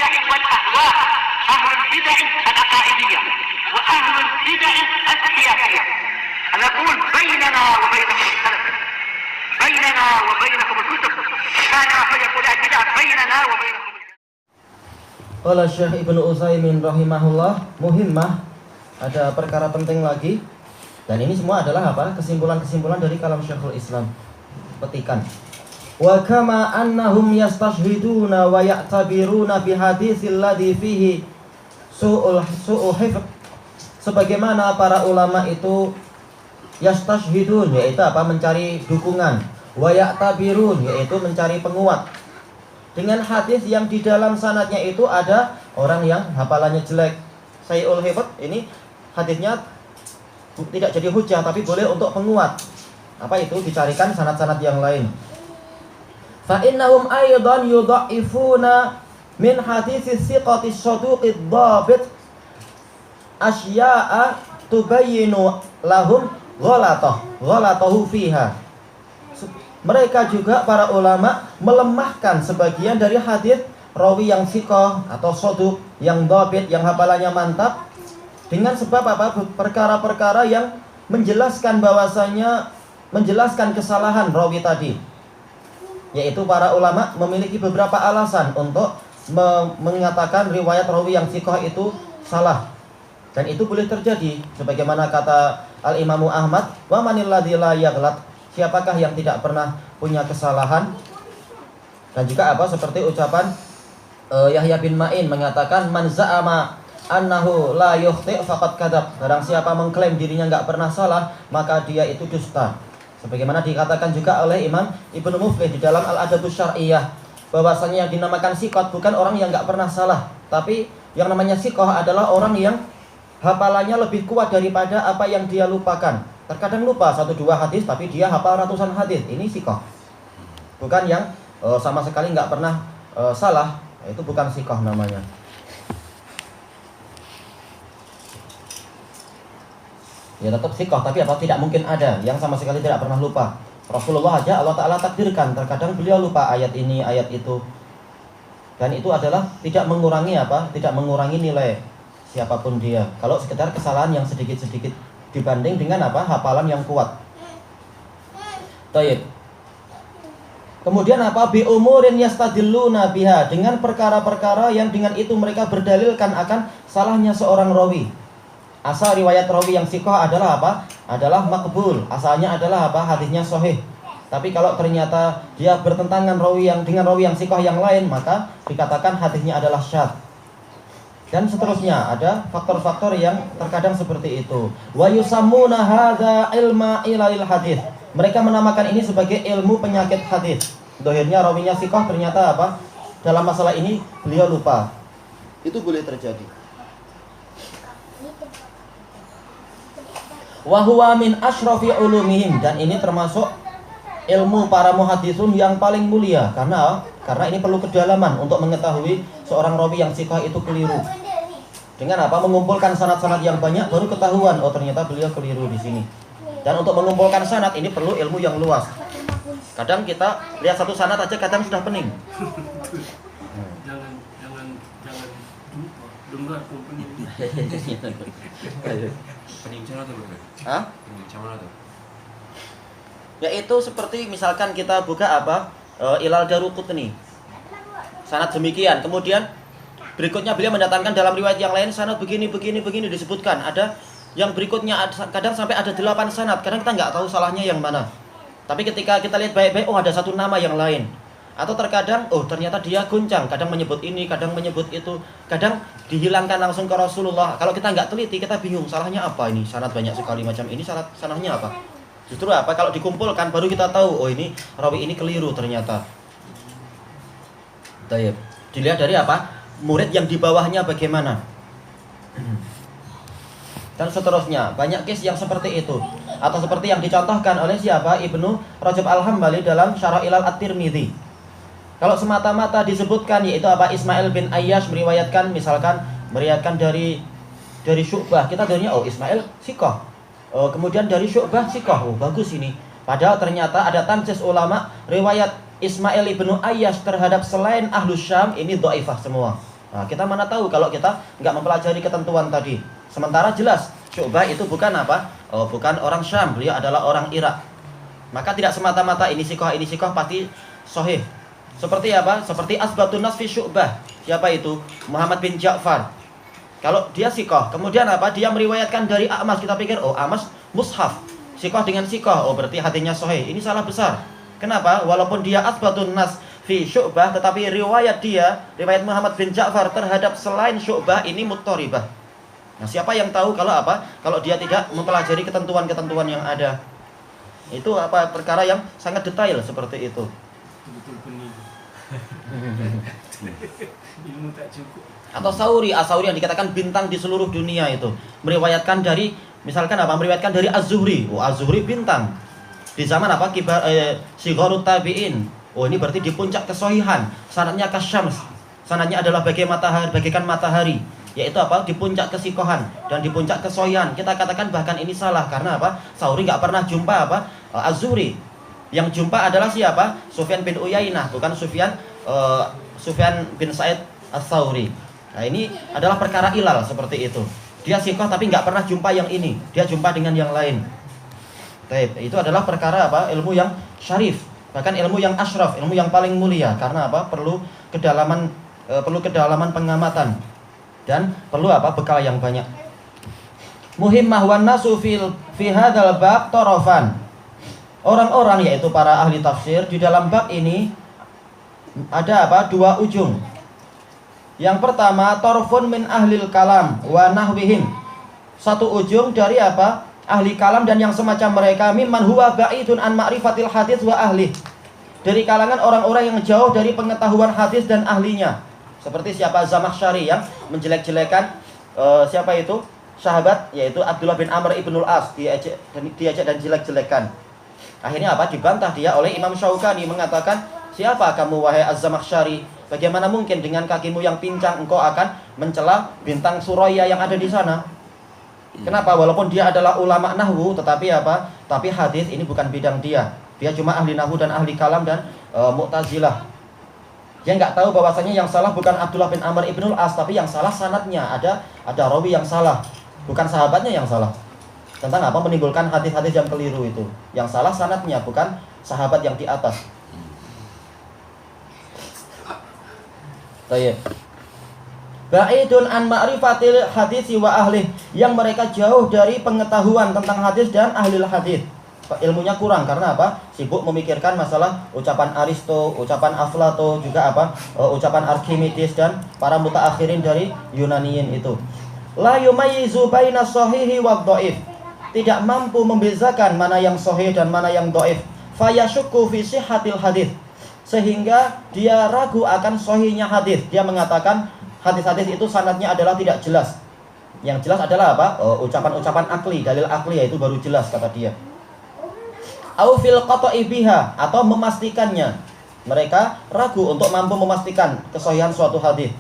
البدع والأهواء، أهل البدع العقائدية وأهل البدع السياسية. نقول بيننا وبينكم السلف، بيننا وبينكم الكتب، كان فيقول البدع بيننا وبينكم. Qala Syekh Ibnu Utsaimin rahimahullah, muhimmah, ada perkara penting lagi. Dan ini semua adalah apa? Kesimpulan-kesimpulan dari kalam Syekhul Islam. Petikan. Wa kama annahum yastashhiduna wa ya'tabiruna bi haditsil ladzi fihi su'u hifz. Sebagaimana para ulama itu yastashhidun, yaitu apa? Mencari dukungan, wa ya'tabirun, yaitu mencari penguat, dengan hadis yang di dalam sanadnya itu ada orang yang hafalannya jelek. Sayul hifz, ini hadisnya tidak jadi hujah, tapi boleh untuk penguat. Apa itu? Dicarikan sanad-sanad yang lain. Fa innahum aidan yudha'ifuna min haditsis siqatis saduqid dhabit asya'a tubayyinu lahum ghalatahu fiha. Mereka juga para ulama melemahkan sebagian dari hadis rawi yang siqah atau saduq, yang dhabit, yang hafalannya mantap, dengan sebab apa? Perkara-perkara yang menjelaskan bahwasanya menjelaskan kesalahan rawi tadi. Yaitu para ulama memiliki beberapa alasan untuk mengatakan riwayat rawi yang siqah itu salah. Dan itu boleh terjadi sebagaimana kata Al-Imamu Ahmad, wa manil ladzi la yaghlat, siapakah yang tidak pernah punya kesalahan. Dan juga apa? Seperti ucapan Yahya bin Ma'in mengatakan, man za'ama annahu la yukhti' faqad kadzab. Barang siapa mengklaim dirinya enggak pernah salah, maka dia itu dusta. Sebagaimana dikatakan juga oleh Imam Ibnu Muflih di dalam Al-Adabus Syar'iyyah, bahwasanya yang dinamakan siqat bukan orang yang enggak pernah salah, tapi yang namanya siqah adalah orang yang hafalannya lebih kuat daripada apa yang dia lupakan. Terkadang lupa 1-2 hadis, tapi dia hafal ratusan hadis. Ini siqah. Bukan yang sama sekali enggak pernah salah, itu bukan siqah namanya. Ya tetap siqah, tapi apa? Tidak mungkin ada yang sama sekali tidak pernah lupa. Rasulullah aja Allah Ta'ala takdirkan, terkadang beliau lupa ayat ini, ayat itu. Dan itu adalah tidak mengurangi apa? Tidak mengurangi nilai siapapun dia. Kalau sekedar kesalahan yang sedikit-sedikit dibanding dengan apa? Hafalan yang kuat. Baik. Kemudian apa? Bi umurin yastadilluna biha, dengan perkara-perkara yang dengan itu mereka berdalilkan akan salahnya seorang rawi. Asal riwayat rawi yang siqah adalah apa? Adalah makbul. Asalnya adalah apa? Hadisnya sahih. Tapi kalau ternyata dia bertentangan rawi yang dengan rawi yang siqah yang lain, maka dikatakan hadisnya adalah syadz. Dan seterusnya ada faktor-faktor yang terkadang seperti itu. Wa yusammuna hadza ilma ilail hadis. Mereka menamakan ini sebagai ilmu penyakit hadis. Dohirnya rawinya siqah, ternyata apa? Dalam masalah ini beliau lupa. Itu boleh terjadi. Wa huwa min asyrafi ulumihim, dan ini termasuk ilmu para muhaddisun yang paling mulia. Karena ini perlu kedalaman untuk mengetahui seorang rawi yang siqah itu keliru. Dengan apa? Mengumpulkan sanad-sanad yang banyak baru ketahuan, oh ternyata beliau keliru di sini. Dan untuk mengumpulkan sanad ini perlu ilmu yang luas. Kadang kita lihat satu sanad aja kadang sudah pening. Jangan dengar tuh pening. Pening mana tuh? Hah? Pening mana tuh? Yaitu seperti misalkan kita buka apa? Ilal Daruqutni. Sanad demikian. Kemudian berikutnya beliau mendatangkan dalam riwayat yang lain sanad begini disebutkan. Ada yang berikutnya kadang sampai ada 8 sanad. Kadang kita nggak tahu salahnya yang mana. Tapi ketika kita lihat baik-baik, oh ada satu nama yang lain. Atau terkadang, oh ternyata dia goncang. Kadang menyebut ini, kadang menyebut itu. Kadang dihilangkan langsung ke Rasulullah. Kalau kita nggak teliti, kita bingung salahnya apa ini. Sanad banyak sekali macam ini, salahnya apa. Justru apa? Kalau dikumpulkan baru kita tahu, oh ini rawi ini keliru ternyata. Tayyib. Dilihat dari apa? Murid yang di bawahnya bagaimana. Dan seterusnya, banyak case yang seperti itu. Atau seperti yang dicontohkan oleh siapa? Ibnu Rajab Al-Hambali dalam Syarah Ilal At-Tirmidzi. Kalau semata-mata disebutkan yaitu apa? Ismail bin Ayyash meriwayatkan, misalkan meriwayatkan dari Syu'bah, kita dengarnya oh Ismail siqah. Kemudian dari Syu'bah siqah, oh bagus ini. Padahal ternyata ada tansis ulama riwayat Ismail ibnu Ayyash terhadap selain Ahlus Syam ini dhaifah semua. Nah, kita mana tahu kalau kita nggak mempelajari ketentuan tadi. Sementara jelas Syu'bah itu bukan apa? Bukan orang Syam, beliau adalah orang Irak. Maka tidak semata-mata ini sikoh pasti sahih. Seperti apa? Seperti asbatun nas fi Syu'bah. Siapa itu? Muhammad bin Ja'far. Kalau dia sikoh, kemudian apa? Dia meriwayatkan dari A'mas, kita pikir A'mas mushaf. Sikoh dengan sikoh, berarti hatinya sahih. Ini salah besar. Kenapa? Walaupun dia asbatun nas fi Syu'bah, tetapi riwayat Muhammad bin Ja'far terhadap selain Syu'bah ini muttaribah. Nah, siapa yang tahu kalau apa? Kalau dia tidak mempelajari ketentuan-ketentuan yang ada. Itu apa perkara yang sangat detail seperti itu. Betul benih. Ilmu tak cukup. Atau Sauri yang dikatakan bintang di seluruh dunia itu, meriwayatkan dari misalkan apa? Meriwayatkan dari Az-Zuhri. Az-Zuhri bintang. Di zaman apa? Sigharut tabi'in. Ini berarti di puncak kesohihan. Sanadnya kasyams. Sanadnya adalah bagaikan matahari. Yaitu apa? Di puncak kesikohan dan di puncak kesohihan. Kita katakan bahkan ini salah karena apa? Sauri nggak pernah jumpa apa? Az-Zuhri. Yang jumpa adalah siapa? Sufyan bin Uyainah, bukan Sufyan bin Sa'id As-Sauri. Nah, ini adalah perkara ilal seperti itu. Dia sikoh tapi nggak pernah jumpa yang ini. Dia jumpa dengan yang lain. Itu adalah perkara apa? Ilmu yang syarif, bahkan ilmu yang asyraf, ilmu yang paling mulia. Karena apa? Perlu kedalaman pengamatan dan perlu apa? Bekal yang banyak. Muhimmah wan nasu fi hadzal bab tarafan. Orang-orang yaitu para ahli tafsir di dalam bab ini ada apa? Dua ujung. Yang pertama, tarfun min ahlil kalam wa nahwihim. Satu ujung dari apa? Ahli kalam dan yang semacam mereka, mimman huwa ba'idun an ma'rifatil hadits wa ahli. Dari kalangan orang-orang yang jauh dari pengetahuan hadis dan ahlinya. Seperti siapa? Zamakhsyari yang menjelek-jelekan siapa itu? Sahabat yaitu Abdullah bin Amr ibnul As, diajak dan jelek-jelekan. Akhirnya apa? Dibantah dia oleh Imam Syaukani, mengatakan, "Siapa kamu wahai Az-Zamakhsyari? Bagaimana mungkin dengan kakimu yang pincang engkau akan mencela bintang Suraya yang ada di sana?" Kenapa? Walaupun dia adalah ulama nahwu, tetapi apa? Tapi hadis ini bukan bidang dia. Dia cuma ahli nahwu dan ahli kalam dan Mu'tazilah. Dia nggak tahu bahwasanya yang salah bukan Abdullah bin Amr ibnul As, tapi yang salah sanadnya. Ada rawi yang salah, bukan sahabatnya yang salah. Tentang apa? Menimbulkan hadis-hadis yang keliru itu. Yang salah sanadnya, bukan sahabat yang di atas. Baik. Ba'idun an ma'rifatil hadisi wa ahli, yang mereka jauh dari pengetahuan tentang hadis dan ahli hadis. Ilmunya kurang karena apa? Sibuk memikirkan masalah ucapan Aristo, ucapan Aflato, juga apa? Ucapan Archimedes dan para mutaakhirin dari Yunaniyin itu. La yumayyizu baina shahihi wa dhaif. Tidak mampu membezakan mana yang sahih dan mana yang dhaif. Fayashukku fi sihhatil hadis. Sehingga dia ragu akan sahihnya hadis. Dia mengatakan hadis-hadis itu sanadnya adalah tidak jelas. Yang jelas adalah apa? Ucapan-ucapan akli, dalil akli, yaitu baru jelas kata dia. Au fil qata'i biha, atau memastikannya. Mereka ragu untuk mampu memastikan kesahihan suatu hadis.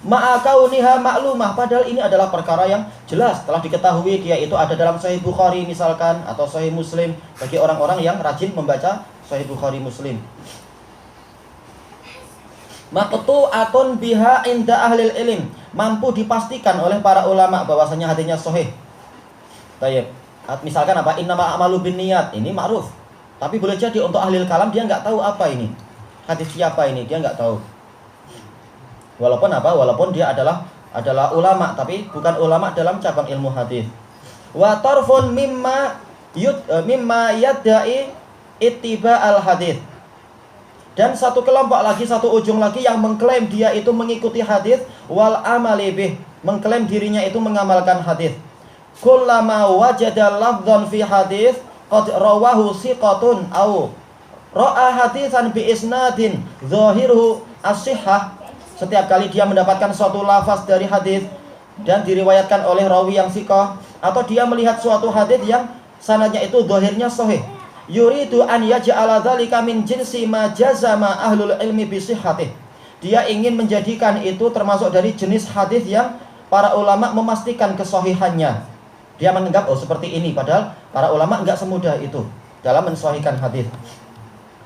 Ma'akauniha maklumah, padahal ini adalah perkara yang jelas, telah diketahui dia itu ada dalam Sahih Bukhari misalkan, atau Sahih Muslim, bagi orang-orang yang rajin membaca Sahih Bukhari Muslim. Maqtu'atun biha inda ahlil ilm, mampu dipastikan oleh para ulama bahwasanya hadisnya sahih. Baik. Misalkan apa? Innama a'malu binniyat, ini ma'ruf. Tapi boleh jadi untuk ahli kalam dia nggak tahu apa ini. Hadis siapa ini? Dia nggak tahu. Walaupun dia adalah ulama, tapi bukan ulama dalam cabang ilmu hadis. Wa tarfun mimma yadda'i ittiba al hadis. Dan satu kelompok lagi, satu ujung lagi yang mengklaim dia itu mengikuti hadis wal amali bih, mengklaim dirinya itu mengamalkan hadis. Kullama wajada lafdhan fi hadis qad rawahu siqatun aw ra'a hadisan bi isnadin zahiruhu as-sihhah. Setiap kali dia mendapatkan suatu lafaz dari hadis dan diriwayatkan oleh rawi yang siqah, atau dia melihat suatu hadis yang sanadnya itu zahirnya sahih, yuridu an yaj'ala dzalika min jinsi ma jazama ahlul ilmi bi sihhatih. Dia ingin menjadikan itu termasuk dari jenis hadis yang para ulama memastikan kesahihannya. Dia menganggap seperti ini, padahal para ulama enggak semudah itu dalam mensahihkan hadis.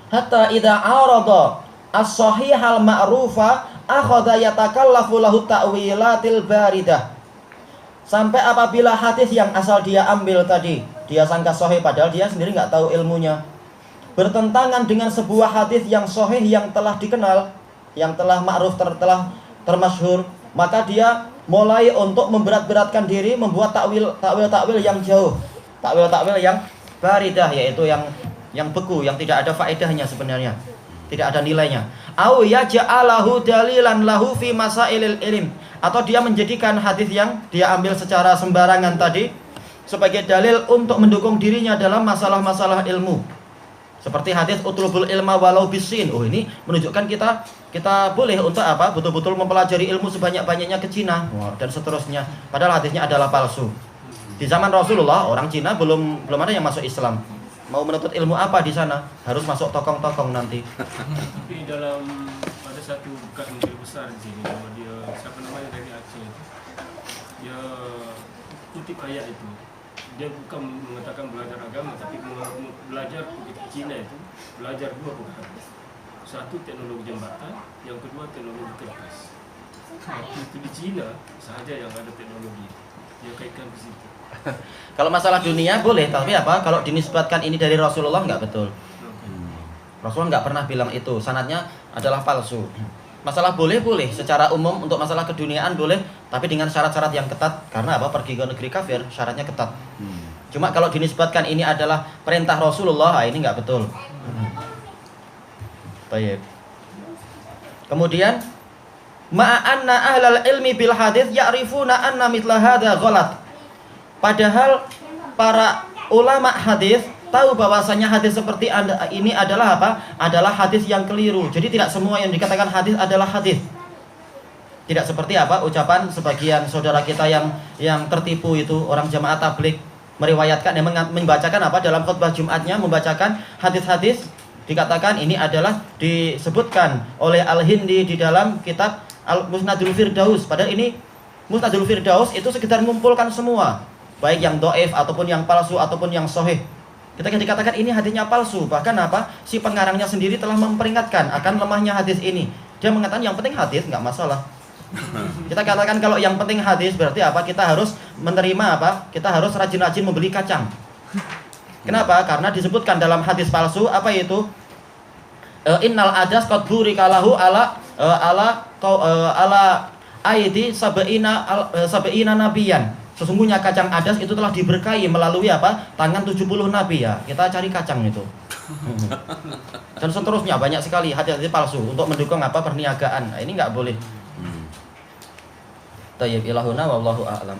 Hatta idza arada as-sahihal ma'rufa akhadha yatakallafu lahu ta'wilatil baridah. Sampai apabila hadis yang asal dia ambil tadi, dia sangka sahih padahal dia sendiri nggak tahu ilmunya, bertentangan dengan sebuah hadis yang sahih yang telah dikenal, yang telah ma'ruf, telah termasyhur, maka dia mulai untuk memberat-beratkan diri, membuat takwil yang jauh, takwil yang baridah, yaitu yang beku, yang tidak ada faedahnya sebenarnya, tidak ada nilainya. Au yaj'alahu dalilan lahu fi masailil ilm, atau dia menjadikan hadis yang dia ambil secara sembarangan tadi sebagai dalil untuk mendukung dirinya dalam masalah-masalah ilmu. Seperti hadis utlubul ilma walau bisin. Oh, ini menunjukkan kita boleh untuk apa? Betul-betul mempelajari ilmu sebanyak-banyaknya ke Cina dan seterusnya. Padahal hadisnya adalah palsu. Di zaman Rasulullah orang Cina belum ada yang masuk Islam. Mau menuntut ilmu apa di sana? Harus masuk tokong-tokong nanti. Tapi dalam ada satu bekas menteri besar di sini, nama dia siapa namanya dari Aceh itu. Dia kutip ayat itu. Dia bukan mengatakan belajar agama, tapi belajar di Cina itu belajar dua perkara. Satu teknologi jembatan, yang kedua teknologi kertas. Waktu itu di Cina saja yang ada teknologi. Dia kaitkan ke situ. Kalau masalah dunia boleh, tapi apa? Kalau dinisbatkan ini dari Rasulullah nggak betul. Rasulullah nggak pernah bilang itu. Sanadnya adalah palsu. Masalah boleh secara umum untuk masalah keduniaan boleh, tapi dengan syarat-syarat yang ketat. Karena apa? Pergi ke negeri kafir syaratnya ketat. Cuma kalau dinisbatkan ini adalah perintah Rasulullah, ini nggak betul. Baik. Kemudian ma'anna ahlal ilmi bil hadits ya'rifuna anna mithla hadza ghalat. Padahal para ulama hadis tahu bahwasanya hadis seperti ini adalah apa? Adalah hadis yang keliru. Jadi tidak semua yang dikatakan hadis adalah hadis. Tidak seperti apa ucapan sebagian saudara kita yang tertipu itu, orang jamaah tabligh meriwayatkan yang membacakan apa dalam khutbah Jumatnya, membacakan hadis-hadis, dikatakan ini adalah disebutkan oleh Al-Hindi di dalam kitab Al-Musnadul Firdaus. Padahal ini Musnadul Firdaus itu sekedar mengumpulkan semua, baik yang dhaif ataupun yang palsu ataupun yang sahih. Ketika dikatakan ini hadisnya palsu, bahkan apa? Si pengarangnya sendiri telah memperingatkan akan lemahnya hadis ini. Dia mengatakan yang penting hadis, nggak masalah. Kita katakan kalau yang penting hadis berarti apa? Kita harus menerima apa? Kita harus rajin-rajin membeli kacang. Kenapa? Karena disebutkan dalam hadis palsu apa itu? Innal adas qad burika lahu ala aidi sab'ina nabiyan. Sesungguhnya kacang adas itu telah diberkahi melalui apa? Tangan 70 nabi ya. Kita cari kacang itu. Dan seterusnya banyak sekali hadis-hadis palsu untuk mendukung apa? Perniagaan. Nah, ini nggak boleh. Tayyib ilahuna wallahu a'lam.